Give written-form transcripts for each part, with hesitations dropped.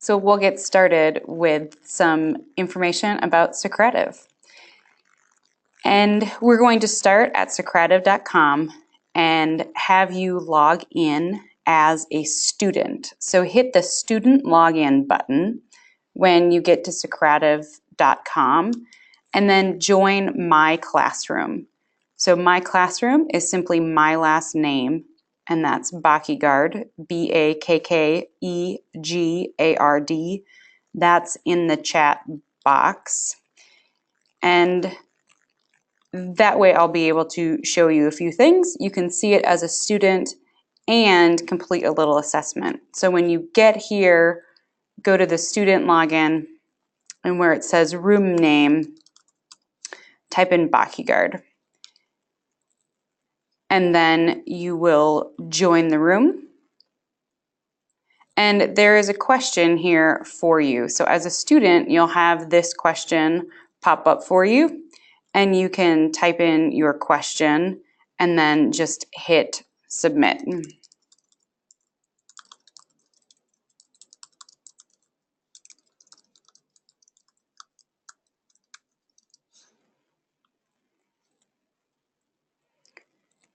So we'll get started with some information about Socrative. And we're going to start at socrative.com and have you log in as a student. So hit the student login button when you get to socrative.com and then join My Classroom. So My Classroom is simply my last name, and that's Bakkegaard, Bakkeegard. That's in the chat box. And that way I'll be able to show you a few things. You can see it as a student and complete a little assessment. So when you get here, go to the student login, and where it says room name, type in Bakkegaard. And then you will join the room. And there is a question here for you. So as a student, you'll have this question pop up for you, and you can type in your question and then just hit submit.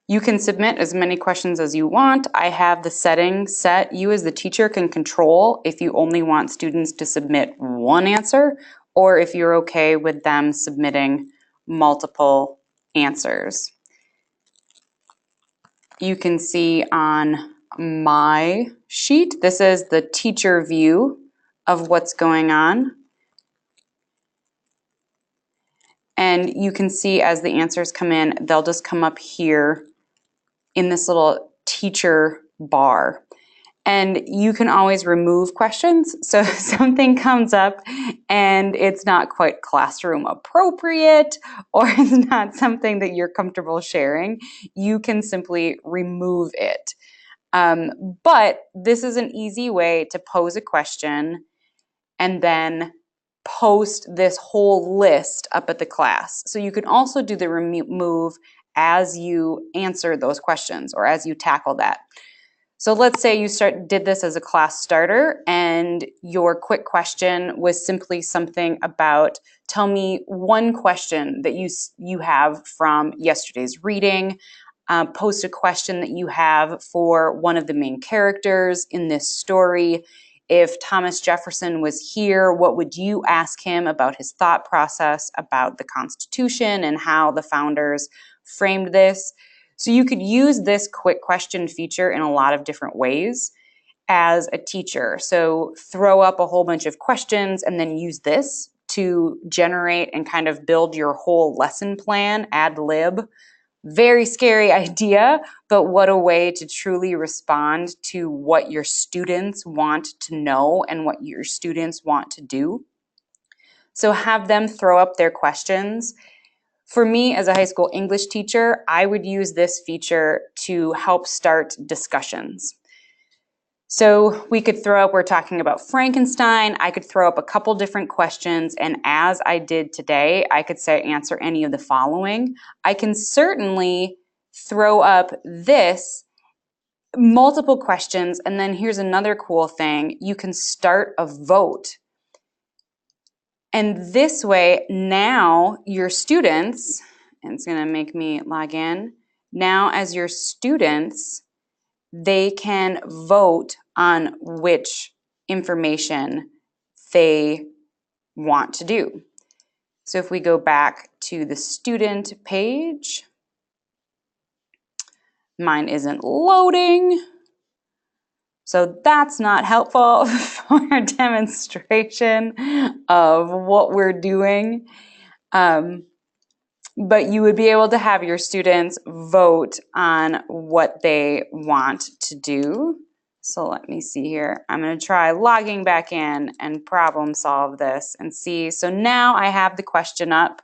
You can submit as many questions as you want. I have the settings set. You as the teacher can control if you only want students to submit one answer or if you're okay with them submitting multiple answers. You can see on my sheet, this is the teacher view of what's going on. And you can see as the answers come in, they'll just come up here in this little teacher bar. And you can always remove questions. So if something comes up and it's not quite classroom appropriate or it's not something that you're comfortable sharing, you can simply remove it. But this is an easy way to pose a question and then post this whole list up at the class. So you can also do the remove as you answer those questions or as you tackle that. So let's say you did this as a class starter and your quick question was simply something about, tell me one question that you have from yesterday's reading. Post a question that you have for one of the main characters in this story. If Thomas Jefferson was here, what would you ask him about his thought process about the Constitution and how the founders framed this? So you could use this quick question feature in a lot of different ways as a teacher. So throw up a whole bunch of questions and then use this to generate and kind of build your whole lesson plan ad lib. Very scary idea, but what a way to truly respond to what your students want to know and what your students want to do. So have them throw up their questions. For me, as a high school English teacher, I would use this feature to help start discussions. So we could throw up, we're talking about Frankenstein, I could throw up a couple different questions, and as I did today, I could say answer any of the following. I can certainly throw up this, multiple questions, and then here's another cool thing, you can start a vote. And this way, now your students, and it's going to make me log in, now as your students, they can vote on which information they want to do. So if we go back to the student page, mine isn't loading. So that's not helpful for a demonstration of what we're doing. But you would be able to have your students vote on what they want to do. So let me see here. I'm going to try logging back in and problem solve this and see. So now I have the question up.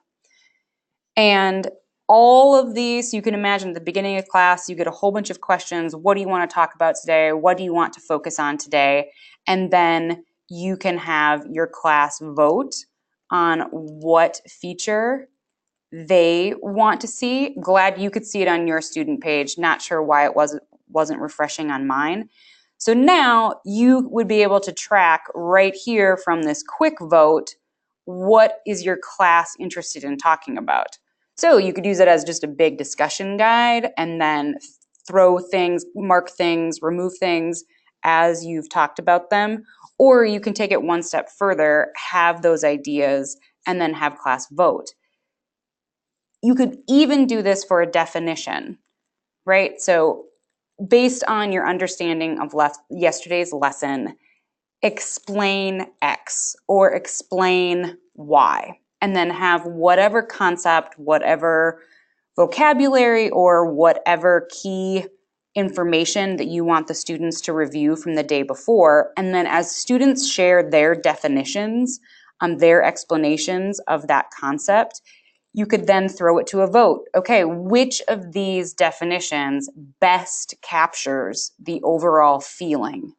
And all of these, you can imagine at the beginning of class, you get a whole bunch of questions. What do you want to talk about today? What do you want to focus on today? And then you can have your class vote on what feature they want to see. Glad you could see it on your student page. Not sure why it wasn't refreshing on mine. So now you would be able to track right here from this quick vote, what is your class interested in talking about? So you could use it as just a big discussion guide and then throw things, mark things, remove things as you've talked about them. Or you can take it one step further, have those ideas, and then have class vote. You could even do this for a definition, right? So based on your understanding of yesterday's lesson, explain X or explain Y, and then have whatever concept, whatever vocabulary, or whatever key information that you want the students to review from the day before. And then as students share their definitions, their explanations of that concept, you could then throw it to a vote. Okay, which of these definitions best captures the overall feeling?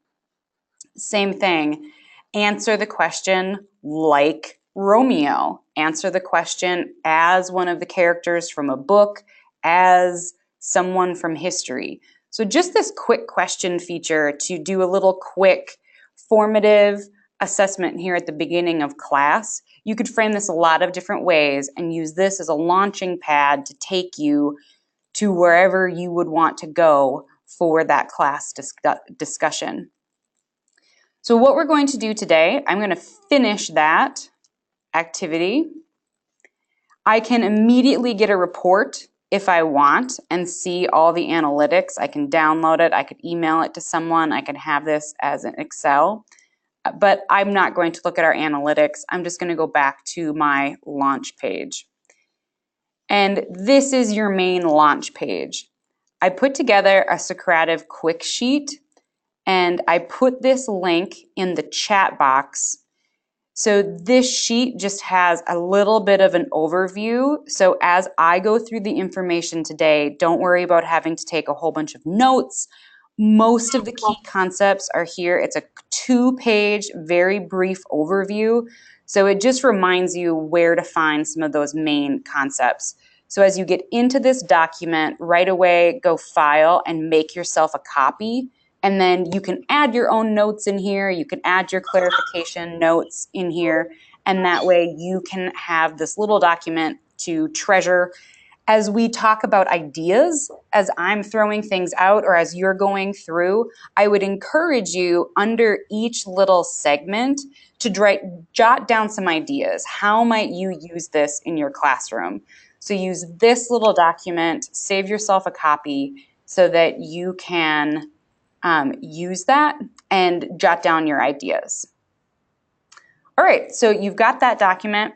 Same thing. Answer the question like Romeo. Answer the question as one of the characters from a book, as someone from history. So just this quick question feature to do a little quick formative assessment here at the beginning of class. You could frame this a lot of different ways and use this as a launching pad to take you to wherever you would want to go for that class discussion. So what we're going to do today, I'm going to finish that activity. I can immediately get a report if I want and see all the analytics. I can download it, I could email it to someone, I could have this as an Excel, but I'm not going to look at our analytics. I'm just going to go back to my launch page. And this is your main launch page. I put together a Socrative quick sheet, and I put this link in the chat box. So this sheet just has a little bit of an overview. So as I go through the information today, don't worry about having to take a whole bunch of notes. Most of the key concepts are here. It's a 2-page, very brief overview. So it just reminds you where to find some of those main concepts. So as you get into this document, right away, go File and make yourself a copy. And then you can add your own notes in here. You can add your clarification notes in here. And that way you can have this little document to treasure as we talk about ideas, as I'm throwing things out or as you're going through. I would encourage you under each little segment to jot down some ideas. How might you use this in your classroom? So use this little document, save yourself a copy so that you can use that and jot down your ideas. All right, so you've got that document.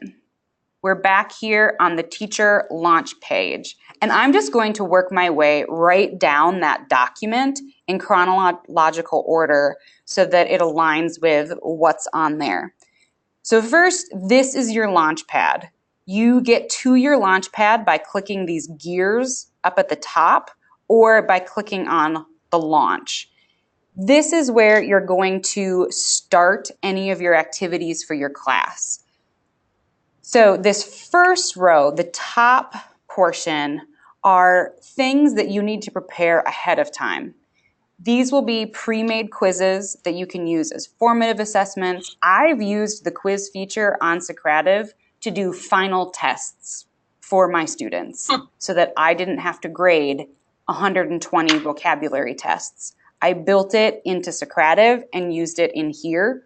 We're back here on the teacher launch page, and I'm just going to work my way right down that document in chronological order so that it aligns with what's on there. So first, this is your launch pad. You get to your launch pad by clicking these gears up at the top or by clicking on the launch. This is where you're going to start any of your activities for your class. So this first row, the top portion, are things that you need to prepare ahead of time. These will be pre-made quizzes that you can use as formative assessments. I've used the quiz feature on Socrative to do final tests for my students so that I didn't have to grade 120 vocabulary tests. I built it into Socrative and used it in here.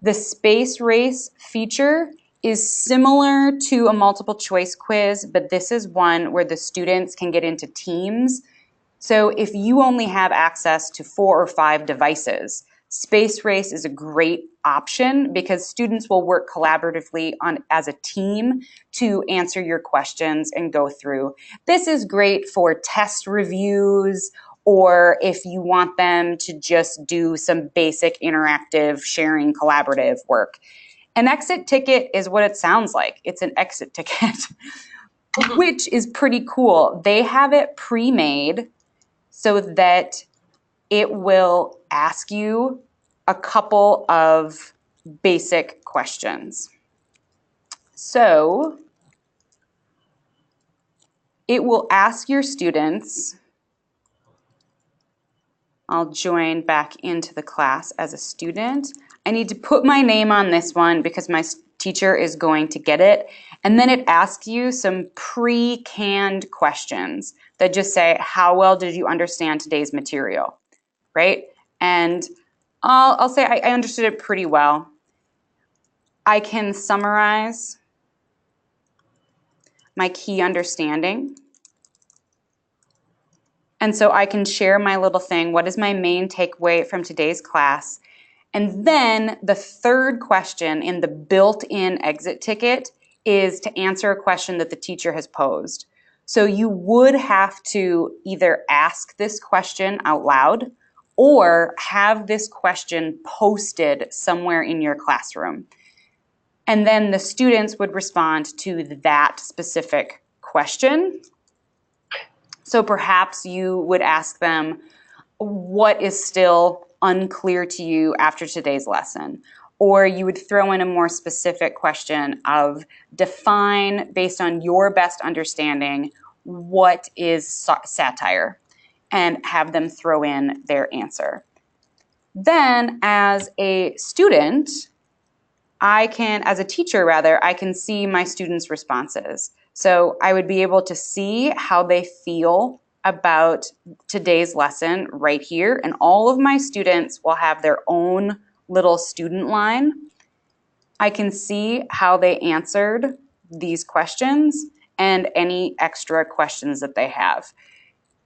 The space race feature is similar to a multiple choice quiz, but this is one where the students can get into teams. So if you only have access to 4 or 5 devices, Space Race is a great option because students will work collaboratively as a team to answer your questions and go through. This is great for test reviews or if you want them to just do some basic interactive sharing collaborative work. An exit ticket is what it sounds like. It's an exit ticket, which is pretty cool. They have it pre-made so that it will ask you a couple of basic questions. So it will ask your students I'll join back into the class as a student. I need to put my name on this one because my teacher is going to get it. And then it asks you some pre-canned questions that just say, how well did you understand today's material, right? And I'll say I understood it pretty well. I can summarize my key understanding. And so I can share my little thing. What is my main takeaway from today's class? And then the third question in the built-in exit ticket is to answer a question that the teacher has posed. So you would have to either ask this question out loud or have this question posted somewhere in your classroom. And then the students would respond to that specific question. So perhaps you would ask them, what is still unclear to you after today's lesson? Or you would throw in a more specific question of define, based on your best understanding, what is satire, and have them throw in their answer. Then as a student, as a teacher rather, I can see my students' responses. So I would be able to see how they feel about today's lesson right here. And all of my students will have their own little student line. I can see how they answered these questions and any extra questions that they have.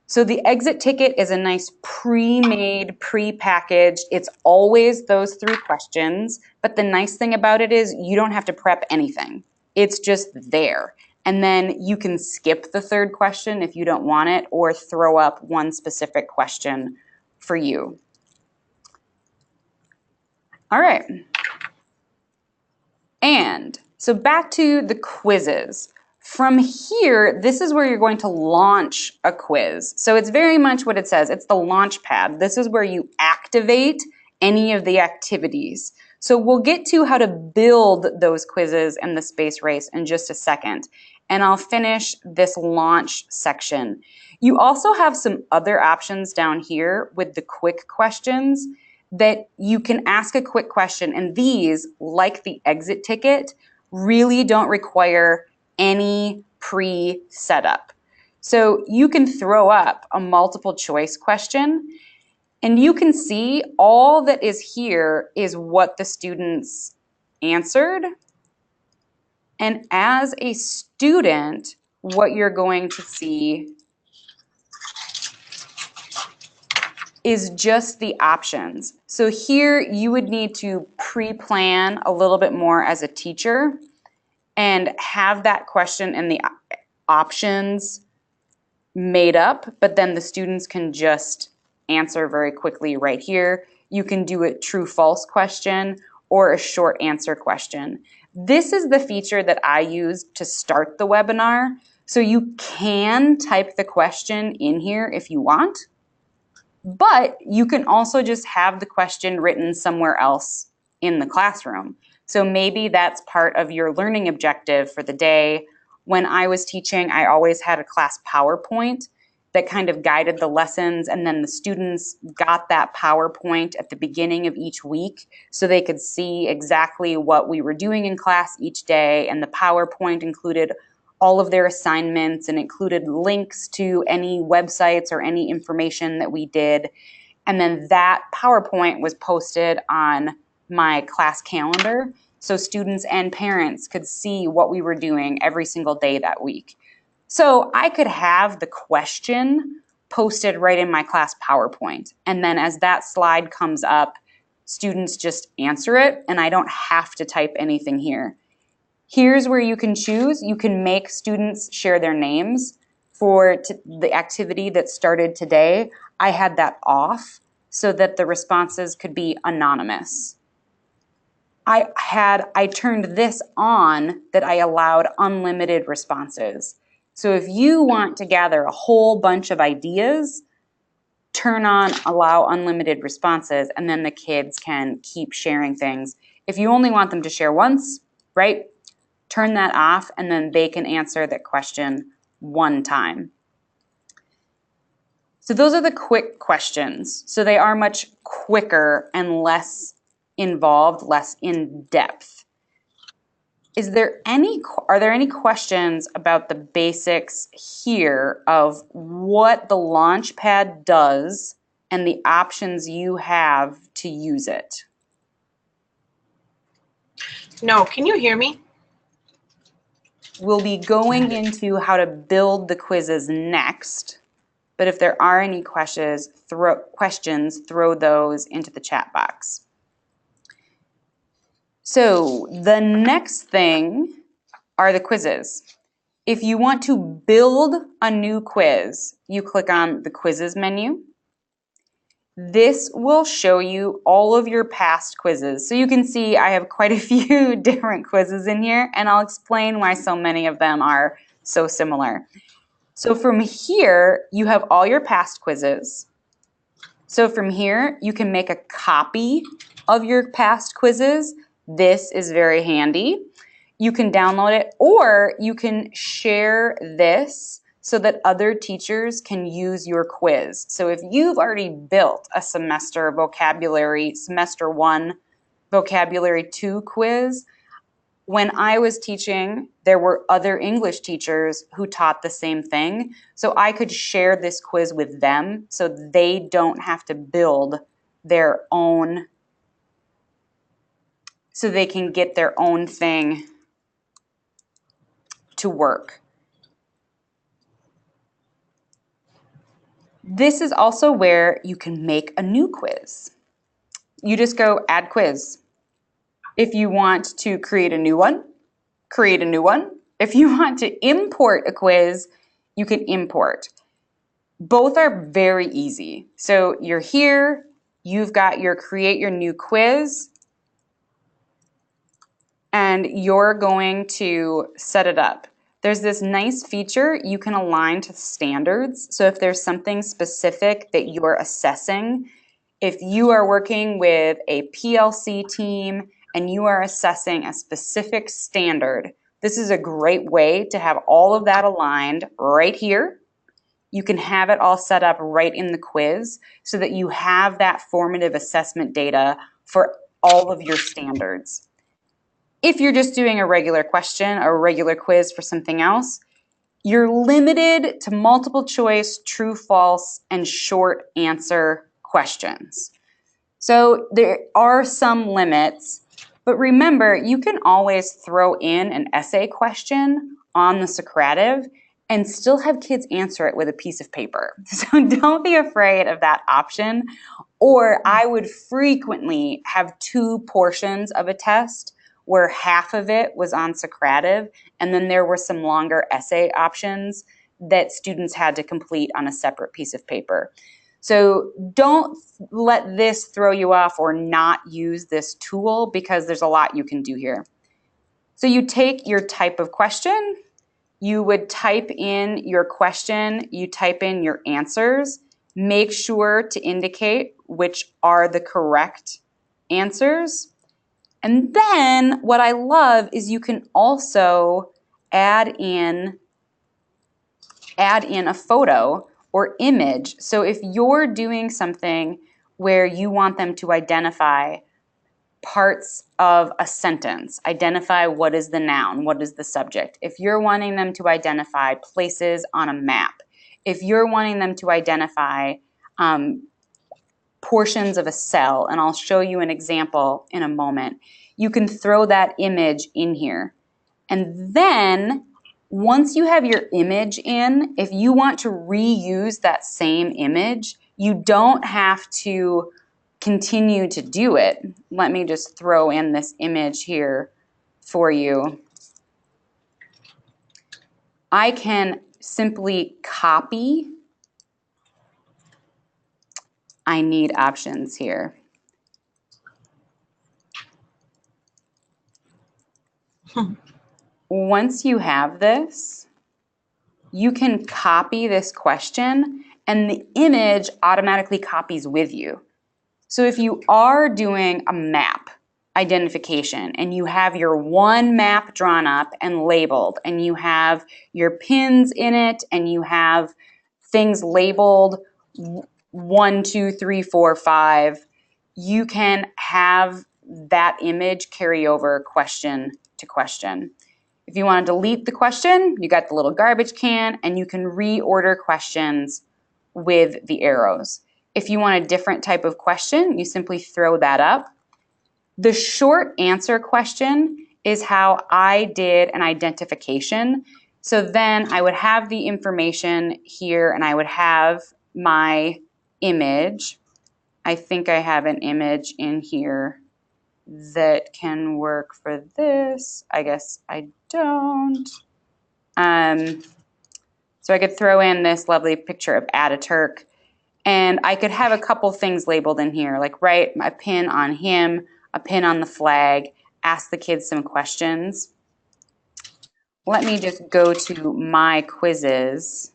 So the exit ticket is a nice pre-made, pre-packaged, it's always those 3 questions, but the nice thing about it is you don't have to prep anything. It's just there. And then you can skip the 3rd question if you don't want it, or throw up one specific question for you. All right. And so back to the quizzes. From here, this is where you're going to launch a quiz. So it's very much what it says. It's the launch pad. This is where you activate any of the activities. So we'll get to how to build those quizzes and the space race in just a second. And I'll finish this launch section. You also have some other options down here with the quick questions that you can ask a quick question. And these, like the exit ticket, really don't require any pre-setup. So you can throw up a multiple choice question and you can see all that is here is what the students answered. And as a student, what you're going to see is just the options. So here you would need to pre-plan a little bit more as a teacher and have that question and the options made up, but then the students can just answer very quickly right here. You can do a true-false question or a short answer question. This is the feature that I use to start the webinar. So you can type the question in here if you want, but you can also just have the question written somewhere else in the classroom. So maybe that's part of your learning objective for the day. When I was teaching, I always had a class PowerPoint that kind of guided the lessons, and then the students got that PowerPoint at the beginning of each week so they could see exactly what we were doing in class each day, and the PowerPoint included all of their assignments and included links to any websites or any information that we did. And then that PowerPoint was posted on my class calendar so students and parents could see what we were doing every single day that week. So I could have the question posted right in my class PowerPoint. And then as that slide comes up, students just answer it and I don't have to type anything here. Here's where you can choose. You can make students share their names. For the activity that started today, I had that off so that the responses could be anonymous. I turned this on that I allowed unlimited responses. So if you want to gather a whole bunch of ideas, turn on allow unlimited responses, and then the kids can keep sharing things. If you only want them to share once, right? Turn that off and then they can answer that question one time. So those are the quick questions. So they are much quicker and less involved, less in depth. Are there any questions about the basics here of what the Launchpad does and the options you have to use it? No, can you hear me? We'll be going into how to build the quizzes next, but if there are any questions, throw those into the chat box. So the next thing are the quizzes. If you want to build a new quiz, you click on the quizzes menu. This will show you all of your past quizzes. So you can see I have quite a few different quizzes in here, and I'll explain why so many of them are so similar. So from here, you have all your past quizzes. So from here, you can make a copy of your past quizzes. This is very handy. You can download it, or you can share this so that other teachers can use your quiz. So if you've already built a semester 1, vocabulary 2 quiz, when I was teaching, there were other English teachers who taught the same thing. So I could share this quiz with them so they don't have to build their own, so they can get their own thing to work. This is also where you can make a new quiz. You just go add quiz. If you want to create a new one, create a new one. If you want to import a quiz, you can import. Both are very easy. So you're here, you've got your create your new quiz, and you're going to set it up. There's this nice feature you can align to standards. So if there's something specific that you're assessing, if you are working with a PLC team and you are assessing a specific standard, this is a great way to have all of that aligned right here. You can have it all set up right in the quiz so that you have that formative assessment data for all of your standards. If you're just doing a regular question or a regular quiz for something else, you're limited to multiple choice, true, false, and short answer questions. So there are some limits, but remember, you can always throw in an essay question on the Socrative and still have kids answer it with a piece of paper. So don't be afraid of that option. Or I would frequently have 2 portions of a test where half of it was on Socrative, and then there were some longer essay options that students had to complete on a separate piece of paper. So don't let this throw you off or not use this tool, because there's a lot you can do here. So you take your type of question, you would type in your question, you type in your answers, make sure to indicate which are the correct answers. And then what I love is you can also add in a photo or image. So if you're doing something where you want them to identify parts of a sentence, identify what is the noun, what is the subject. If you're wanting them to identify places on a map, if you're wanting them to identify portions of a cell, and I'll show you an example in a moment, you can throw that image in here. And then once you have your image in, if you want to reuse that same image, you don't have to continue to do it. Let me just throw in this image here for you. I can simply copy. I need options here. Once you have this, you can copy this question and the image automatically copies with you. So if you are doing a map identification and you have your one map drawn up and labeled, and you have your pins in it, and you have things labeled 1, 2, 3, 4, 5, you can have that image carry over question to question. If you want to delete the question, you got the little garbage can, and you can reorder questions with the arrows. If you want a different type of question, you simply throw that up. The short answer question is how I did an identification. So then I would have the information here and I would have my image. I think I have an image in here that can work for this. I guess I don't. So I could throw in this lovely picture of Ataturk, and I could have a couple things labeled in here, like write a pin on him, a pin on the flag, ask the kids some questions. Let me just go to my quizzes,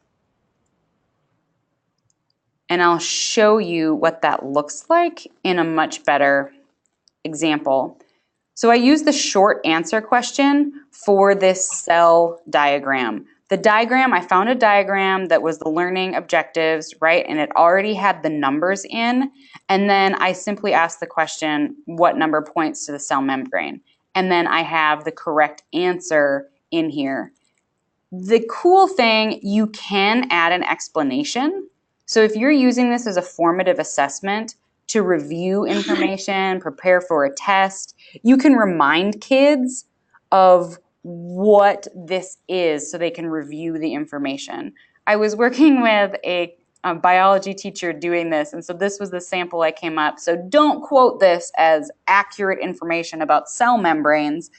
and I'll show you what that looks like in a much better example. So I use the short answer question for this cell diagram. The diagram, I found a diagram that was the learning objectives, right? And it already had the numbers in. And then I simply asked the question, what number points to the cell membrane? And then I have the correct answer in here. The cool thing, you can add an explanation. So if you're using this as a formative assessment to review information, prepare for a test, you can remind kids of what this is so they can review the information. I was working with a biology teacher doing this, and so this was the sample I came up. So don't quote this as accurate information about cell membranes,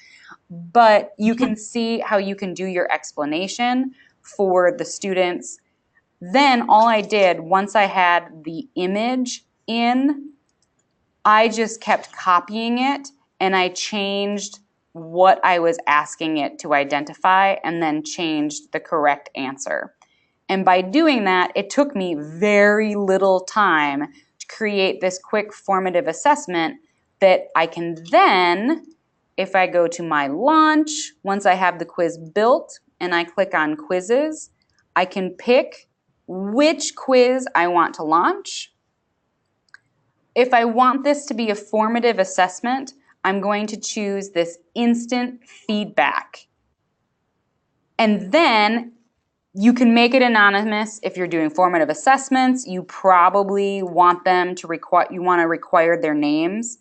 but you can see how you can do your explanation for the students. Then all I did, once I had the image in, I just kept copying it and I changed what I was asking it to identify and then changed the correct answer. And by doing that, it took me very little time to create this quick formative assessment that I can then, if I go to my launch, once I have the quiz built and I click on quizzes, I can pick which quiz I want to launch. If I want this to be a formative assessment, I'm going to choose this instant feedback. And then you can make it anonymous if you're doing formative assessments. You probably want them to require their names.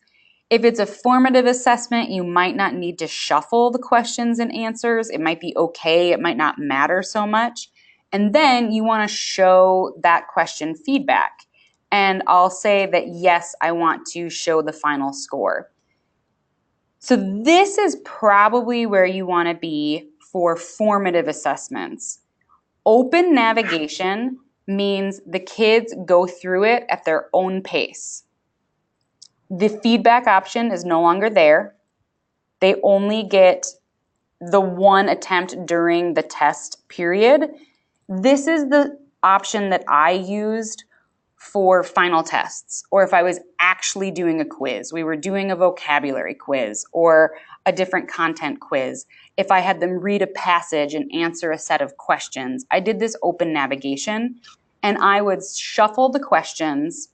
If it's a formative assessment, you might not need to shuffle the questions and answers. It might be okay. It might not matter so much. And then you want to show that question feedback. And I'll say that, yes, I want to show the final score. So this is probably where you want to be for formative assessments. Open navigation means the kids go through it at their own pace. The feedback option is no longer there. They only get the one attempt during the test period. This is the option that I used for final tests, or if I was actually doing a quiz. We were doing a vocabulary quiz or a different content quiz. If I had them read a passage and answer a set of questions, I did this open navigation and I would shuffle the questions.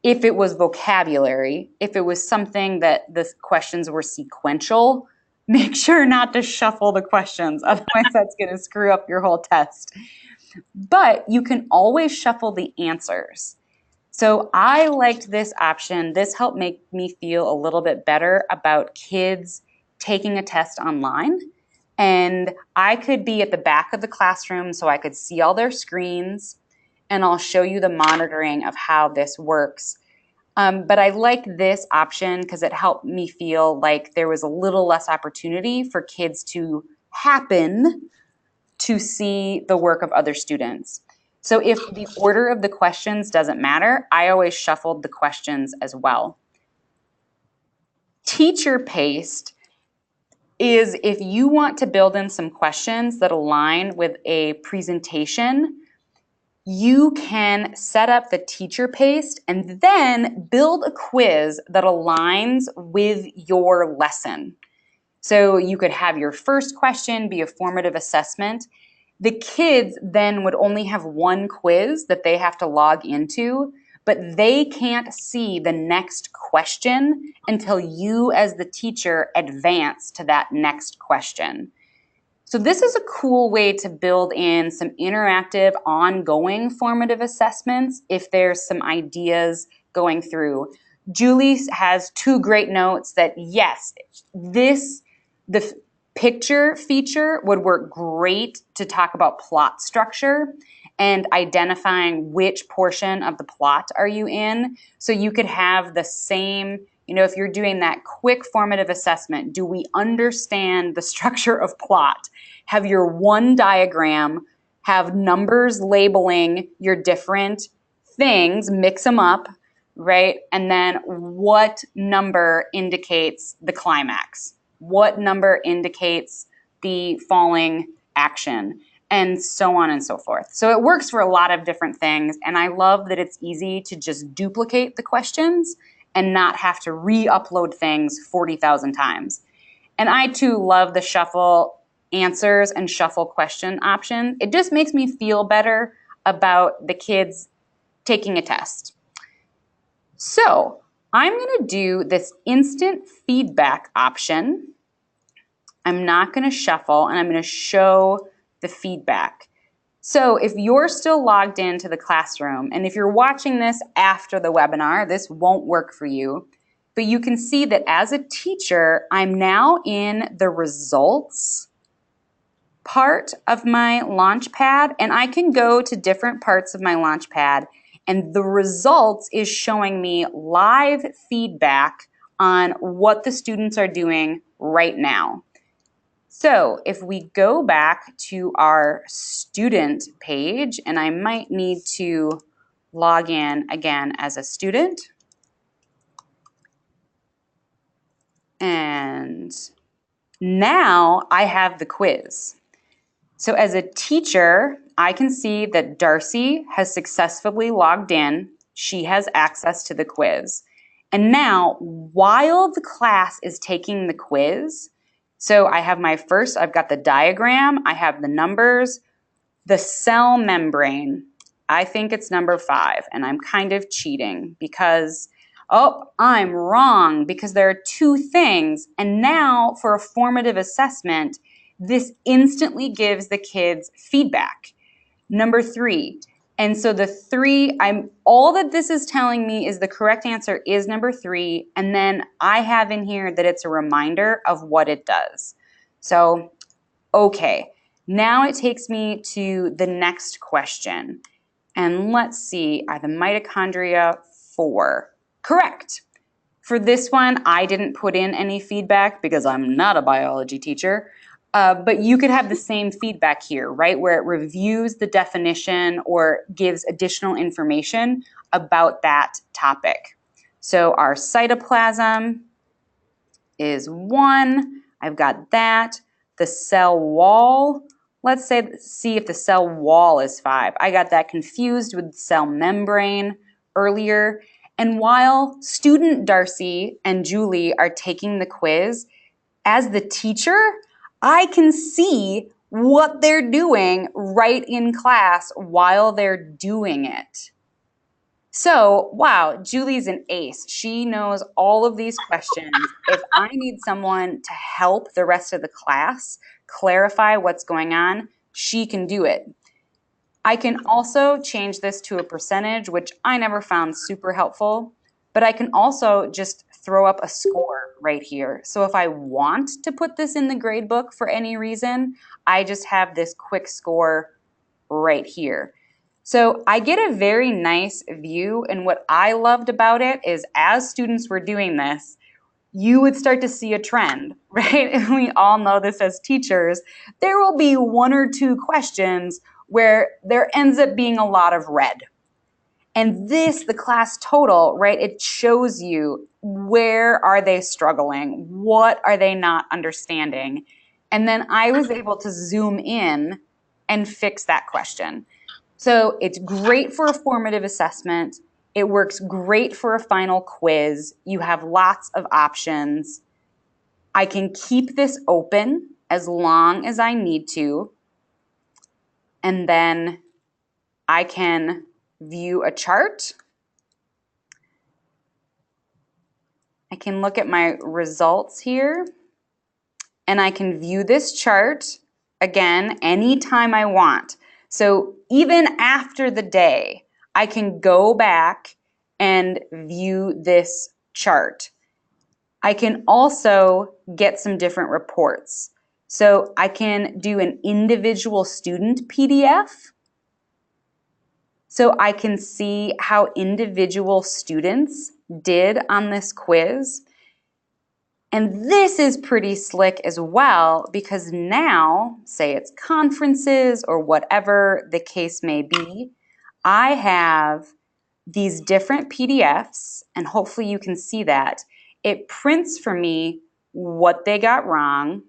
If it was vocabulary, if it was something that the questions were sequential, make sure not to shuffle the questions. Otherwise, that's going to screw up your whole test. But you can always shuffle the answers. So I liked this option. This helped make me feel a little bit better about kids taking a test online. And I could be at the back of the classroom so I could see all their screens, and I'll show you the monitoring of how this works. But I like this option because it helped me feel like there was a little less opportunity for kids to happen to see the work of other students. So if the order of the questions doesn't matter, I always shuffled the questions as well. Teacher-paced is if you want to build in some questions that align with a presentation, you can set up the teacher-paced and then build a quiz that aligns with your lesson. So you could have your first question be a formative assessment. The kids then would only have one quiz that they have to log into, but they can't see the next question until you as the teacher advance to that next question. So this is a cool way to build in some interactive, ongoing formative assessments if there's some ideas going through. Julie has 2 great notes that yes, the picture feature would work great to talk about plot structure and identifying which portion of the plot are you in. So you could have the same, if you're doing that quick formative assessment, do we understand the structure of plot? Have your one diagram, have numbers labeling your different things, mix them up, right? And then what number indicates the climax? What number indicates the falling action? And so on and so forth. So it works for a lot of different things. And I love that it's easy to just duplicate the questions and not have to re-upload things 40,000 times. And I too love the shuffle answers and shuffle question option. It just makes me feel better about the kids taking a test. So I'm going to do this instant feedback option. I'm not going to shuffle, and I'm going to show the feedback. So if you're still logged into the classroom, and if you're watching this after the webinar, this won't work for you. But you can see that as a teacher, I'm now in the results part of my Launchpad, and I can go to different parts of my Launchpad, and the results is showing me live feedback on what the students are doing right now. So if we go back to our student page, and I might need to log in again as a student, and now I have the quiz. So as a teacher, I can see that Darcy has successfully logged in. She has access to the quiz. And now, while the class is taking the quiz, so I have I've got the diagram, I have the numbers, the cell membrane. I think it's number 5, and I'm kind of cheating because, I'm wrong because there are 2 things. And now for a formative assessment, this instantly gives the kids feedback. Number 3. And so the 3, all that this is telling me is the correct answer is number 3. And then I have in here that it's a reminder of what it does. So, okay. Now it takes me to the next question. And let's see, are the mitochondria 4? Correct. For this one, I didn't put in any feedback because I'm not a biology teacher. But you could have the same feedback here, right? Where it reviews the definition or gives additional information about that topic. So our cytoplasm is 1. I've got that. The cell wall, let's see if the cell wall is 5. I got that confused with cell membrane earlier. And while student Darcy and Julie are taking the quiz, as the teacher, I can see what they're doing right in class while they're doing it. So, wow, Julie's an ace. She knows all of these questions. If I need someone to help the rest of the class clarify what's going on, she can do it. I can also change this to a percentage, which I never found super helpful, but I can also just throw up a score right here. So if I want to put this in the grade book for any reason, I just have this quick score right here. So I get a very nice view, and what I loved about it is as students were doing this, you would start to see a trend, right? And we all know this as teachers. There will be 1 or 2 questions where there ends up being a lot of red. And this, the class total, right, it shows you where are they struggling? What are they not understanding? And then I was able to zoom in and fix that question. So it's great for a formative assessment. It works great for a final quiz. You have lots of options. I can keep this open as long as I need to. and then I can view a chart. I can look at my results here, and I can view this chart again anytime I want. So even after the day, I can go back and view this chart. I can also get some different reports. So I can do an individual student PDF. So I can see how individual students did on this quiz. And this is pretty slick as well, because now, say it's conferences or whatever the case may be, I have these different PDFs, and hopefully you can see that. It prints for me what they got wrong,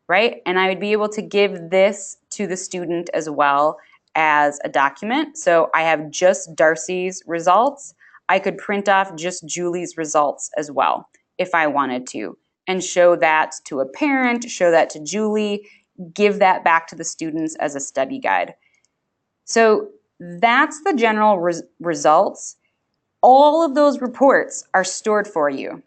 right? And I would be able to give this to the student as well as a document. So I have just Darcy's results. I could print off just Julie's results as well if I wanted to, and show that to a parent, show that to Julie, give that back to the students as a study guide. So that's the general results. All of those reports are stored for you.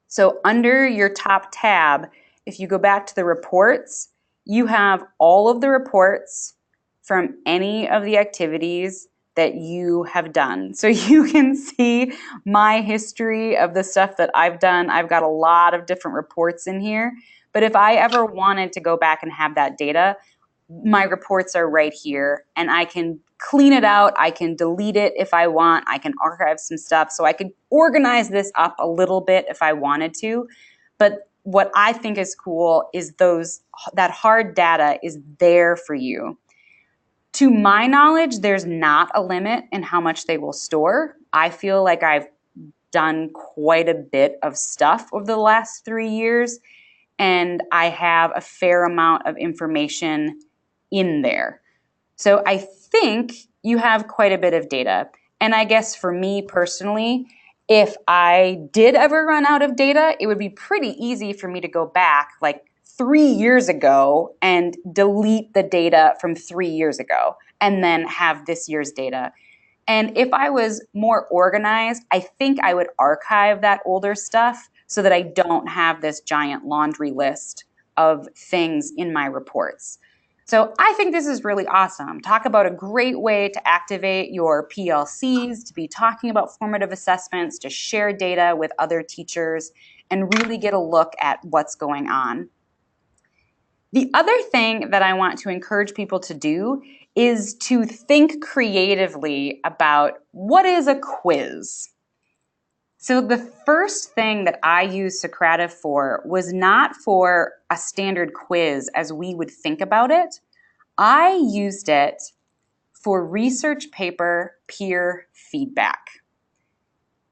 So under your top tab, if you go back to the reports, you have all of the reports from any of the activities that you have done. So you can see my history of the stuff that I've done. I've got a lot of different reports in here. But if I ever wanted to go back and have that data, my reports are right here, and I can clean it out. I can delete it if I want. I can archive some stuff. So I could organize this up a little bit if I wanted to. But what I think is cool is that hard data is there for you. To my knowledge, there's not a limit in how much they will store. I feel like I've done quite a bit of stuff over the last 3 years, and I have a fair amount of information in there. So I think you have quite a bit of data. And I guess for me personally, if I did ever run out of data, it would be pretty easy for me to go back like 3 years ago and delete the data from 3 years ago and then have this year's data. And if I was more organized, I think I would archive that older stuff so that I don't have this giant laundry list of things in my reports. So I think this is really awesome. Talk about a great way to activate your PLCs, to be talking about formative assessments, to share data with other teachers, and really get a look at what's going on. The other thing that I want to encourage people to do is to think creatively about what is a quiz. So the first thing that I used Socrative for was not for a standard quiz as we would think about it. I used it for research paper peer feedback.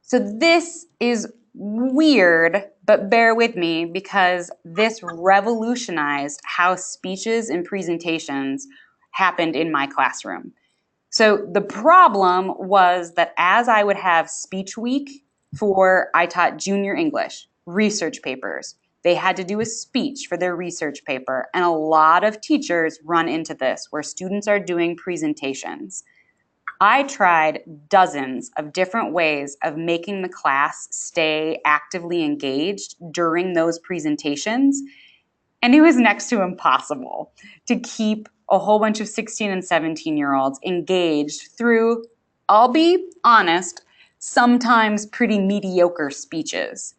So this is weird, but bear with me because this revolutionized how speeches and presentations happened in my classroom. So the problem was that as I would have speech week I taught junior English, research papers. They had to do a speech for their research paper, and a lot of teachers run into this where students are doing presentations. I tried dozens of different ways of making the class stay actively engaged during those presentations, and it was next to impossible to keep a whole bunch of 16 and 17-year-olds engaged through, I'll be honest, sometimes pretty mediocre speeches.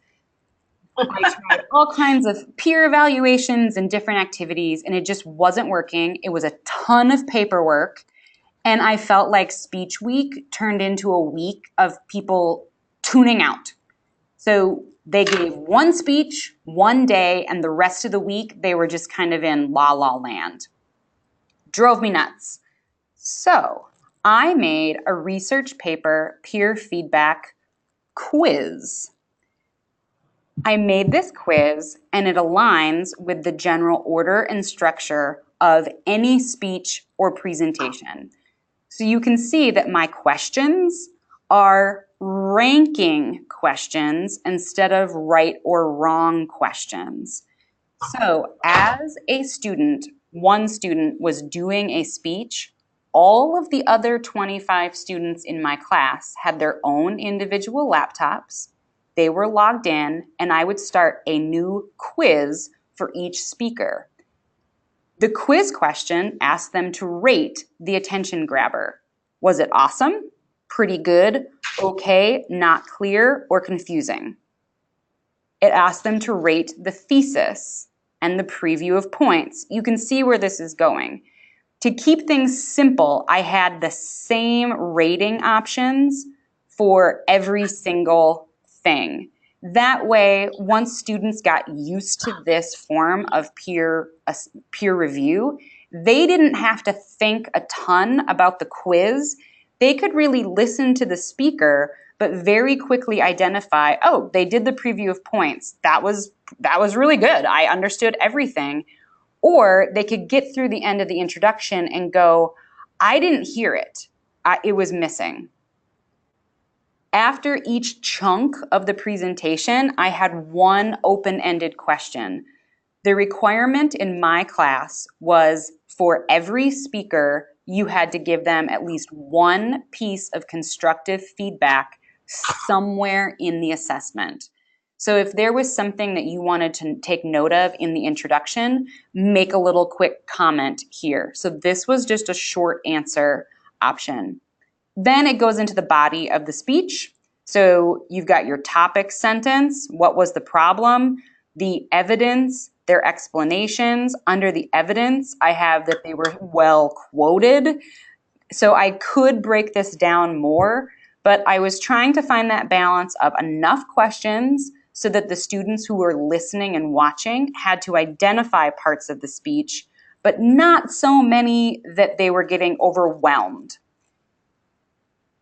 I tried all kinds of peer evaluations and different activities, and it just wasn't working. It was a ton of paperwork, and I felt like speech week turned into a week of people tuning out. So they gave one speech, one day, and the rest of the week they were just kind of in la la land. Drove me nuts. So I made a research paper peer feedback quiz. I made this quiz, and it aligns with the general order and structure of any speech or presentation. So you can see that my questions are ranking questions instead of right or wrong questions. So as a student one student was doing a speech, all of the other 25 students in my class had their own individual laptops. They were logged in, and I would start a new quiz for each speaker. The quiz question asked them to rate the attention grabber. Was it awesome, pretty good, okay, not clear, or confusing? It asked them to rate the thesis and the preview of points. You can see where this is going. To keep things simple, I had the same rating options for every single thing. That way, once students got used to this form of peer review, they didn't have to think a ton about the quiz. They could really listen to the speaker, but very quickly identify, oh, they did the preview of points. That was really good. I understood everything. Or they could get through the end of the introduction and go, I didn't hear it. It was missing. After each chunk of the presentation, I had one open-ended question. The requirement in my class was for every speaker, you had to give them at least one piece of constructive feedback somewhere in the assessment. So if there was something that you wanted to take note of in the introduction, make a little quick comment here. So this was just a short answer option. Then it goes into the body of the speech. So you've got your topic sentence, what was the problem, the evidence, their explanations. Under the evidence, I have that they were well quoted. So I could break this down more, but I was trying to find that balance of enough questions so that the students who were listening and watching had to identify parts of the speech, but not so many that they were getting overwhelmed.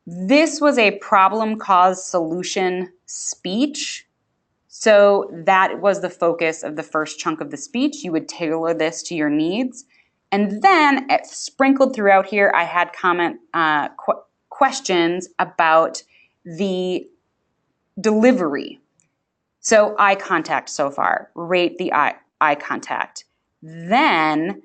This was a problem, cause, solution speech. So that was the focus of the first chunk of the speech. You would tailor this to your needs. And then sprinkled throughout here, I had questions about the delivery. So eye contact so far, rate the eye contact. Then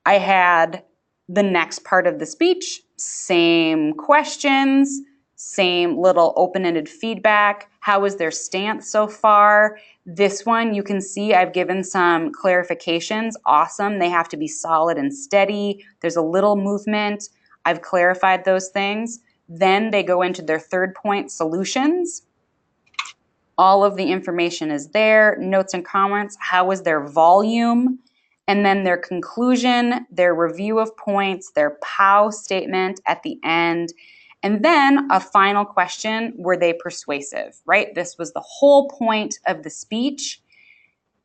I had the next part of the speech, same questions, same little open-ended feedback. How was their stance so far? This one, you can see I've given some clarifications. Awesome. They have to be solid and steady. There's a little movement. I've clarified those things. Then they go into their third point, solutions. All of the information is there. Notes and comments. How was their volume? And then their conclusion, their review of points, their POW statement at the end. And then a final question, were they persuasive, right? This was the whole point of the speech,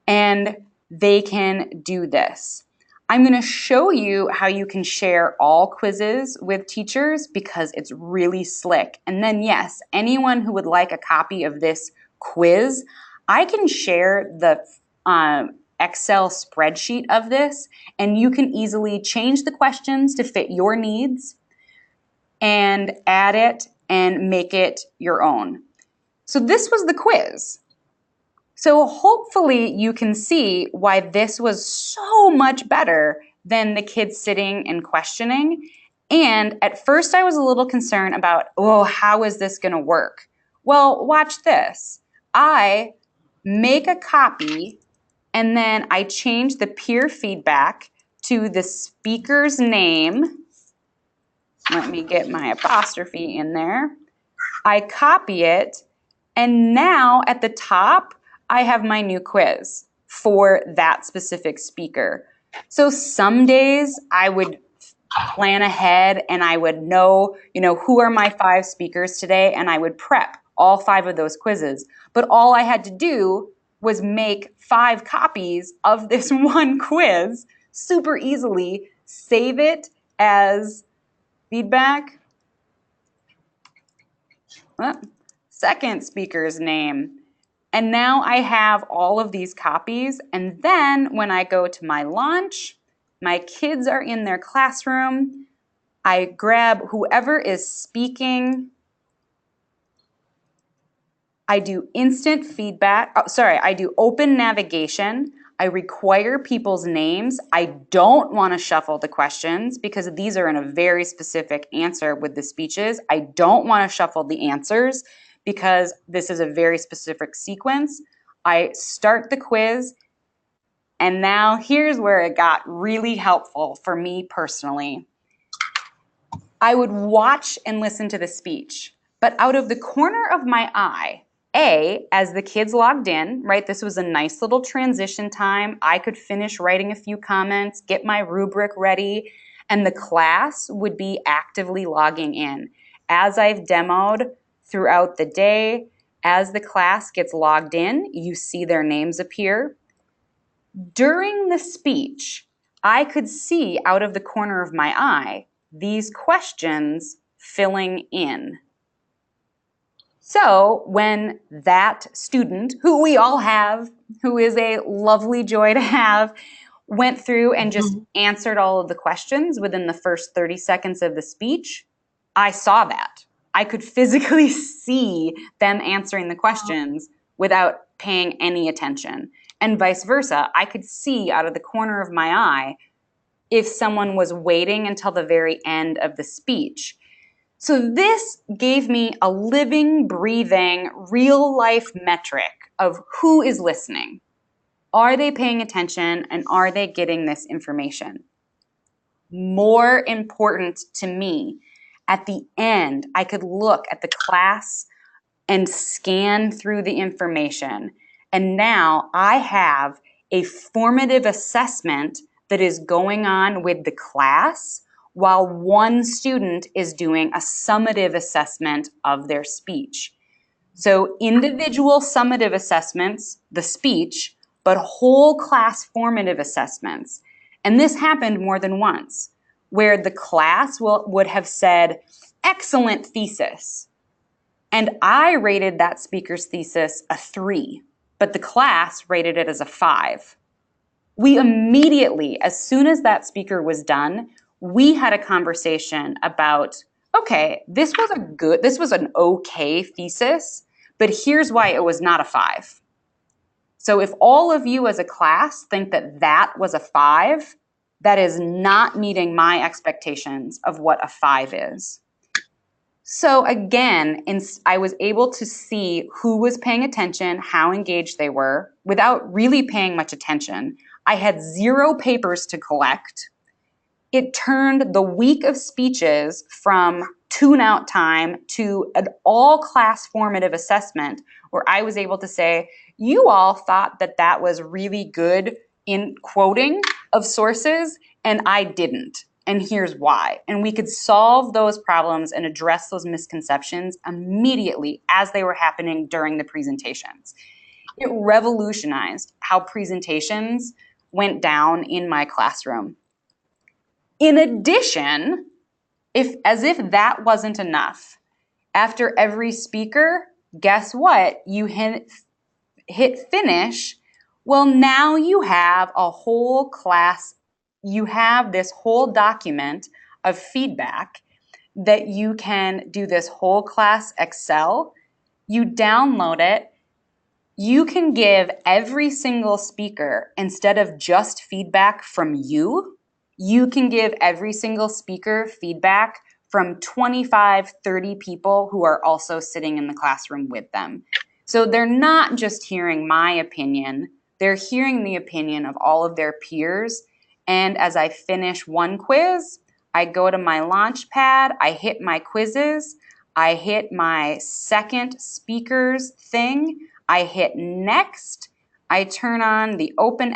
and they can do this. I'm going to show you how you can share all quizzes with teachers because it's really slick. And then yes, anyone who would like a copy of this quiz, I can share the Excel spreadsheet of this, and you can easily change the questions to fit your needs and add it and make it your own. So this was the quiz. So hopefully you can see why this was so much better than the kids sitting and questioning. And at first I was a little concerned about, oh, how is this going to work? Well, watch this. I make a copy and then I change the peer feedback to the speaker's name. Let me get my apostrophe in there. I copy it, and now at the top, I have my new quiz for that specific speaker. So some days I would plan ahead and I would know, who are my 5 speakers today, and I would prep all 5 of those quizzes. But all I had to do was make 5 copies of this one quiz super easily, save it as feedback. Second speaker's name. And now I have all of these copies. And then when I go to my launch, my kids are in their classroom. I grab whoever is speaking. I do instant feedback. I do open navigation. I require people's names. I don't want to shuffle the questions because these are in a very specific answer with the speeches. I don't want to shuffle the answers because this is a very specific sequence. I start the quiz, and now here's where it got really helpful for me personally. I would watch and listen to the speech, but out of the corner of my eye, as the kids logged in, right, this was a nice little transition time. I could finish writing a few comments, get my rubric ready, and the class would be actively logging in. As I've demoed throughout the day, as the class gets logged in, you see their names appear. During the speech, I could see out of the corner of my eye these questions filling in. So when that student, who we all have, who is a lovely joy to have, went through and just answered all of the questions within the first 30 seconds of the speech, I saw that. I could physically see them answering the questions without paying any attention. And vice versa, I could see out of the corner of my eye if someone was waiting until the very end of the speech. So this gave me a living, breathing, real life metric of who is listening. Are they paying attention and are they getting this information? More important to me, at the end, I could look at the class and scan through the information. And now I have a formative assessment that is going on with the class while one student is doing a summative assessment of their speech. So individual summative assessments, the speech, but whole class formative assessments. And this happened more than once, where the class would have said, excellent thesis. And I rated that speaker's thesis a 3, but the class rated it as a 5. We immediately, as soon as that speaker was done, we had a conversation about, okay, this was an okay thesis, but here's why it was not a 5. So if all of you as a class think that that was a 5, that is not meeting my expectations of what a 5 is. So again, I was able to see who was paying attention, how engaged they were, without really paying much attention. I had 0 papers to collect. It turned the week of speeches from tune-out time to an all-class formative assessment where I was able to say, you all thought that that was really good in quoting of sources, and I didn't. And here's why. And we could solve those problems and address those misconceptions immediately as they were happening during the presentations. It revolutionized how presentations went down in my classroom. In addition, as if that wasn't enough, after every speaker, guess what? You hit finish. Well, now you have a whole class, you have this whole document of feedback that you can do this whole class Excel. You download it. You can give every single speaker, instead of just feedback from you, you can give every single speaker feedback from 25, 30 people who are also sitting in the classroom with them. So they're not just hearing my opinion, they're hearing the opinion of all of their peers. And as I finish one quiz, I go to my launch pad, I hit my quizzes, I hit my second speaker's thing, I hit next, I turn on the open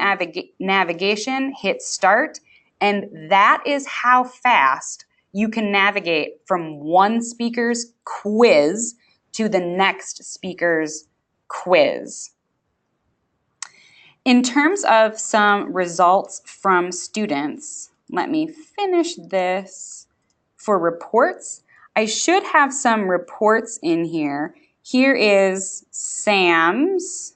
navigation, hit start, and that is how fast you can navigate from one speaker's quiz to the next speaker's quiz. In terms of some results from students, let me finish this. For reports, I should have some reports in here. Here is Sam's.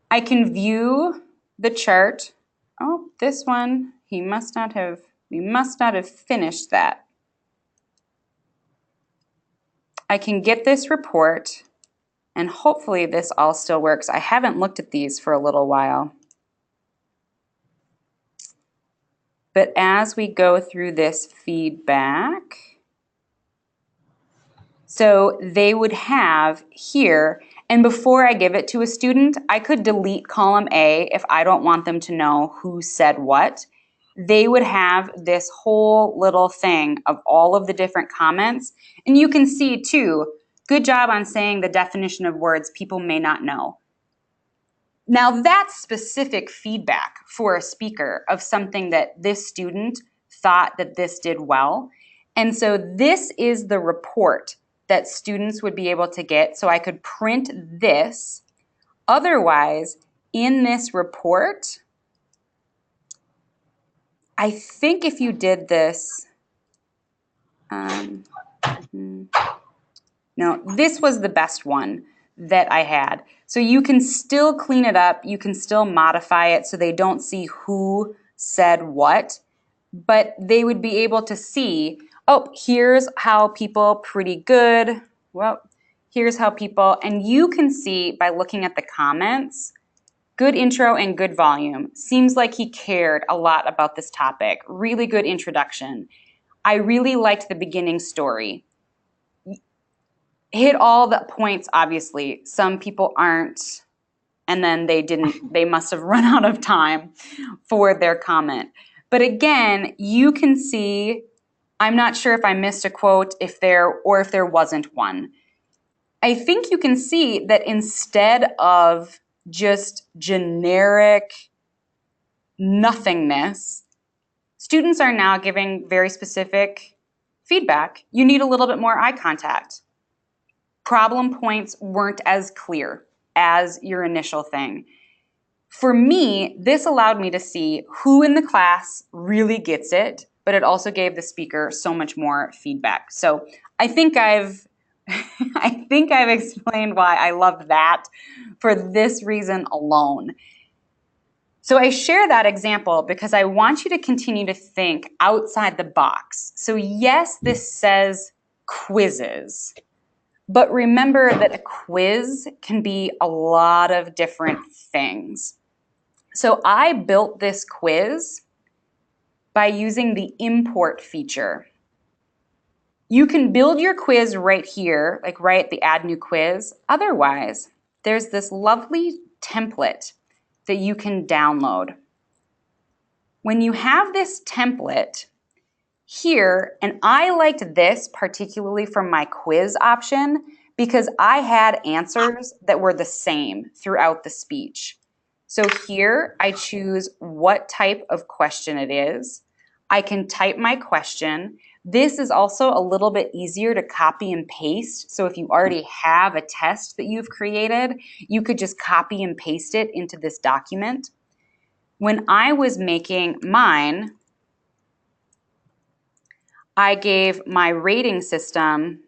I can view the chart. Oh, this one, we must not have finished that. I can get this report, and hopefully this all still works. I haven't looked at these for a little while. But as we go through this feedback, so they would have here, and before I give it to a student, I could delete column A if I don't want them to know who said what. They would have this whole little thing of all of the different comments. And you can see too, good job on saying the definition of words people may not know. Now that's specific feedback for a speaker of something that this student thought that this did well. And so this is the report that students would be able to get. So I could print this. Otherwise, in this report, I think if you did this, no, this was the best one that I had. So you can still clean it up. You can still modify it so they don't see who said what, but they would be able to see, oh, here's how people pretty good. Well, here's how people, and you can see by looking at the comments, good intro and good volume. Seems like he cared a lot about this topic. Really good introduction. I really liked the beginning story. Hit all the points, obviously. Some people aren't, and then they must have run out of time for their comment. But again, you can see, I'm not sure if I missed a quote if there wasn't one. I think you can see that instead of just generic nothingness, students are now giving very specific feedback. You need a little bit more eye contact. Problem points weren't as clear as your initial thing. For me, this allowed me to see who in the class really gets it, but it also gave the speaker so much more feedback. So I think I've explained why I love that for this reason alone. So I share that example because I want you to continue to think outside the box. So yes, this says quizzes, but remember that a quiz can be a lot of different things. So I built this quiz by using the import feature. You can build your quiz right here, like right at the add new quiz. Otherwise, there's this lovely template that you can download. When you have this template here, and I liked this particularly from my quiz option because I had answers that were the same throughout the speech. So here I choose what type of question it is. I can type my question. This is also a little bit easier to copy and paste. So if you already have a test that you've created, you could just copy and paste it into this document. When I was making mine, I gave my rating system,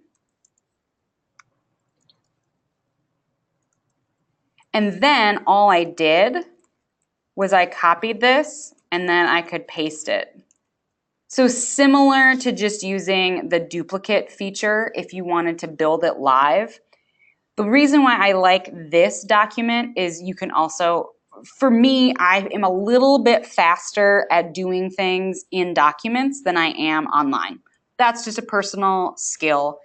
and then all I did was I copied this and then I could paste it. So similar to just using the duplicate feature if you wanted to build it live. The reason why I like this document is you can also, for me, I am a little bit faster at doing things in documents than I am online. That's just a personal skill.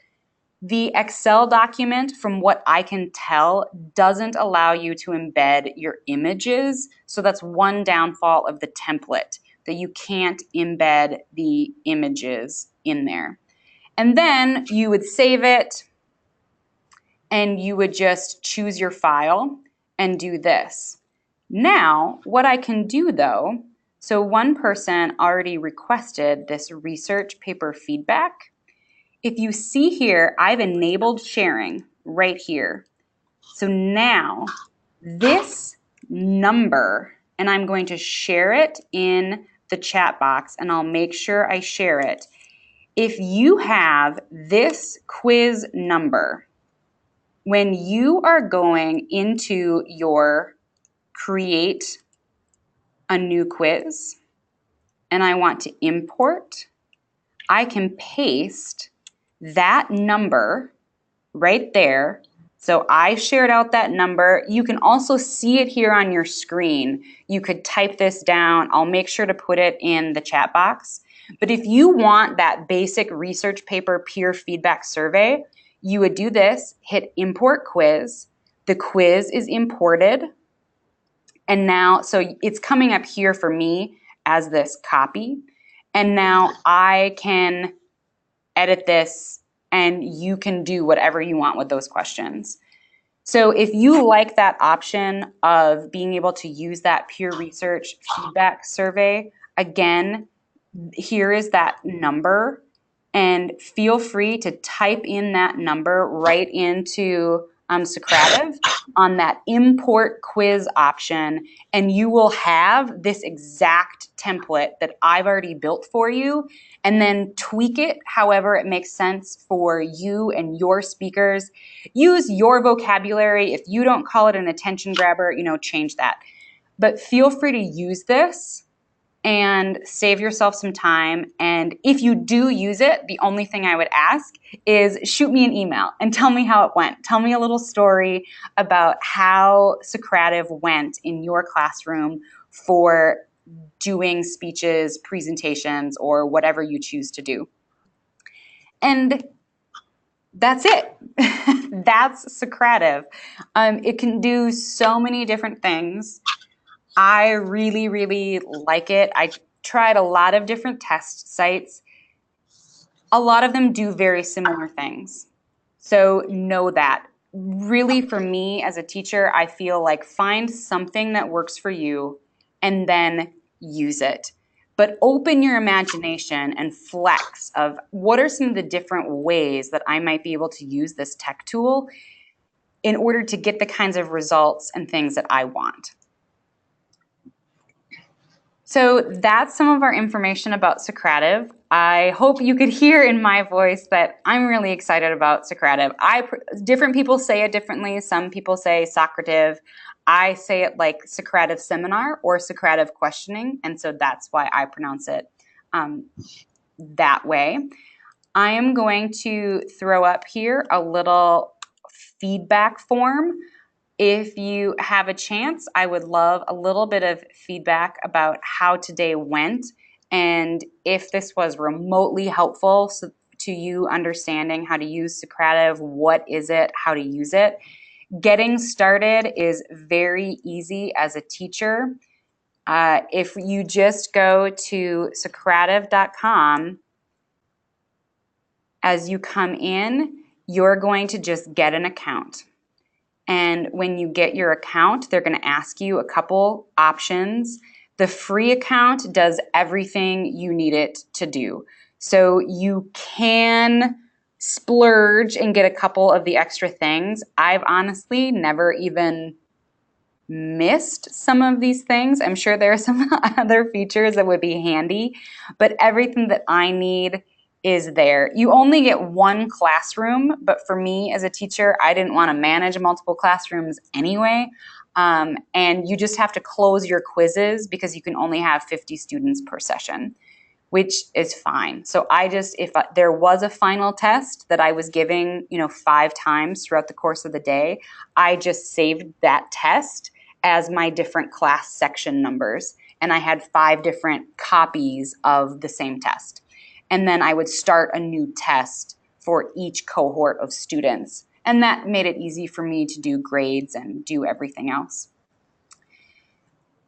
The Excel document, from what I can tell, doesn't allow you to embed your images. So that's one downfall of the template, that you can't embed the images in there. And then you would save it and you would just choose your file and do this. Now, what I can do though, so one person already requested this research paper feedback. If you see here, I've enabled sharing right here. So now this number, and I'm going to share it in the chat box, and I'll make sure I share it. If you have this quiz number, when you are going into your create a new quiz, and I want to import, I can paste that number right there. So I shared out that number. You can also see it here on your screen. You could type this down. I'll make sure to put it in the chat box. But if you want that basic research paper peer feedback survey, you would do this, hit import quiz. The quiz is imported. And now, so it's coming up here for me as this copy. And now I can edit this and you can do whatever you want with those questions. So if you like that option of being able to use that peer research feedback survey, again, here is that number, and feel free to type in that number right into Socrative on that import quiz option, and you will have this exact template that I've already built for you, and then tweak it however it makes sense for you and your speakers. Use your vocabulary. If you don't call it an attention grabber, change that. But feel free to use this and save yourself some time. And if you do use it, the only thing I would ask is shoot me an email and tell me how it went. Tell me a little story about how Socrative went in your classroom for doing speeches, presentations, or whatever you choose to do. And that's it. That's Socrative. It can do so many different things. I really, really like it. I tried a lot of different test sites. A lot of them do very similar things. So know that. Really, for me as a teacher, I feel like find something that works for you and then use it. But open your imagination and flex of what are some of the different ways that I might be able to use this tech tool in order to get the kinds of results and things that I want. So that's some of our information about Socrative. I hope you could hear in my voice that I'm really excited about Socrative. Different people say it differently. Some people say Socrative. I say it like Socrative seminar or Socrative questioning, and so that's why I pronounce it that way. I am going to throw up here a little feedback form. If you have a chance, I would love a little bit of feedback about how today went and if this was remotely helpful to you understanding how to use Socrative, what is it, how to use it. Getting started is very easy as a teacher. If you just go to Socrative.com, as you come in, you're going to just get an account. And when you get your account, they're going to ask you a couple options. The free account does everything you need it to do. So you can splurge and get a couple of the extra things. I've honestly never even missed some of these things. I'm sure there are some other features that would be handy, but everything that I need is there. You only get one classroom, but for me as a teacher, I didn't want to manage multiple classrooms anyway. And you just have to close your quizzes because you can only have 50 students per session, which is fine. So if there was a final test that I was giving, 5 times throughout the course of the day, I just saved that test as my different class section numbers. And I had 5 different copies of the same test. And then I would start a new test for each cohort of students. And that made it easy for me to do grades and do everything else.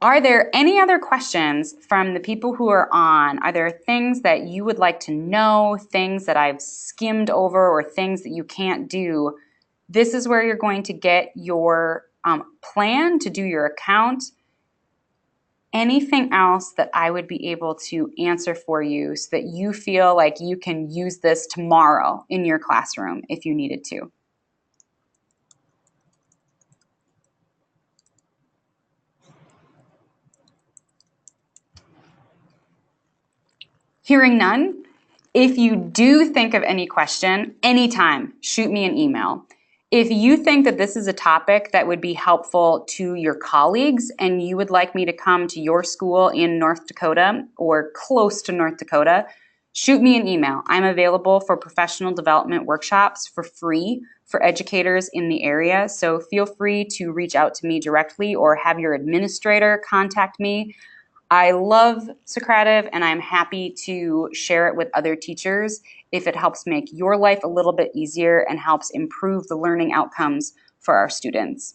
Are there any other questions from the people who are on? Are there things that you would like to know, things that I've skimmed over, or things that you can't do? This is where you're going to get your plan to do your account. Anything else that I would be able to answer for you so that you feel like you can use this tomorrow in your classroom if you needed to? Hearing none, if you do think of any question, anytime, shoot me an email. If you think that this is a topic that would be helpful to your colleagues and you would like me to come to your school in North Dakota or close to North Dakota, shoot me an email. I'm available for professional development workshops for free for educators in the area. So feel free to reach out to me directly or have your administrator contact me. I love Socrative and I'm happy to share it with other teachers if it helps make your life a little bit easier and helps improve the learning outcomes for our students.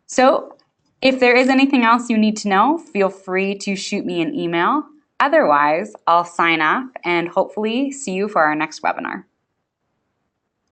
So if there is anything else you need to know, feel free to shoot me an email. Otherwise, I'll sign off and hopefully see you for our next webinar.